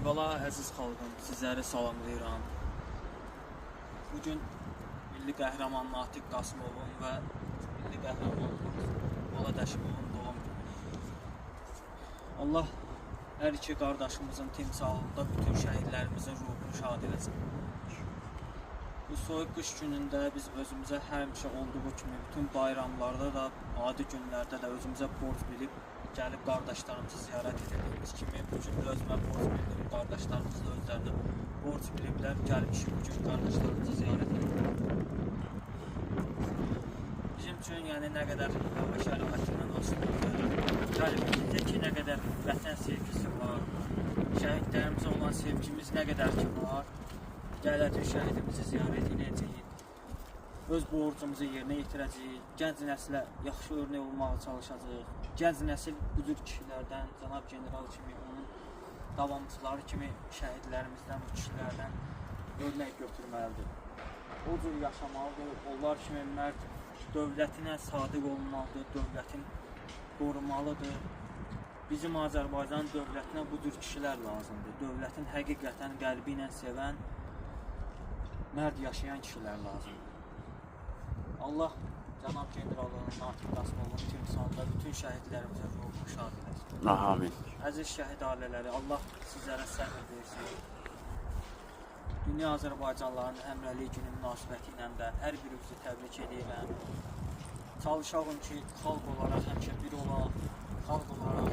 Əvvəla əziz xalqım, sizləri salamlayıram. Bugün Milli Qəhrəman Natiq Qasımovun və Milli Qəhrəman Polad Əşimovun doğum günü. Allah hər iki qardaşımızın timsalında bütün şəhidlərimizin ruhunu şad eləsin. Bu soyuq qış günündə biz özümüzə həmişə olduğu kimi bütün bayramlarda da, adi günlərdə də özümüzə borc bilib gəlib qardaşlarımızı ziyarət edildiyimiz kimi bugün də özümə borc bildim, qardaşlarımız da özlərinə borc biliblər, gəlmişik bugün qardaşlarımızı ziyarət edildik. Bizim üçün yəni nə qədər hava şəraitindən asılıdır, qəlbimizdə ki, nə qədər vətən sevgisi var, şəhidlərimizə olan sevgimiz nə qədər ki var, gələcək şəhidimizi ziyarət edəcəyik, öz borcumuzu yerinə yetirəcəyik, gənc nəslə yaxşı örnek olmağa çalışacağıq. Gənc nəsil bu cür kişilərdən, cənab general kimi, onun davamçıları kimi şəhidlərimizdən, bu kişilərdən örnek götürməlidir. O cür yaşamalıdır, onlar kimi mərd dövlətinə sadiq olmalıdır, dövlətin qorumalıdır. Bizim Azərbaycan dövlətinə bu cür kişilər lazımdır. Dövlətin həqiqətən qəlbi ilə sevən, mərd yaşayan kişilər lazımdır. Allah cənab generalının, Natiq Qasımovun timsalında bütün şəhidlərimizin ruhunu şad eləsin. Amin. Əziz şəhid ailələri, Allah sizlərə səbir versin. Dünya Azərbaycanlıların Həmrəlik günü münasibəti ilə də hər birimizi təbrik edirəm. Çalışalım ki, xalq olaraq həmişə bir olaq, xalq olaraq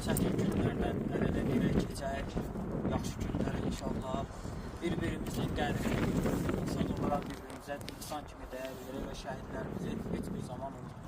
çətin günlərdən əl-ələ verək, keçək, yaxşı günlərə inşallah. Bir-birimizin qədrini, insan olaraq bir-birimizə insan kimi dəyər verək və şəhidlərimizi heç bir zaman unutmayaq.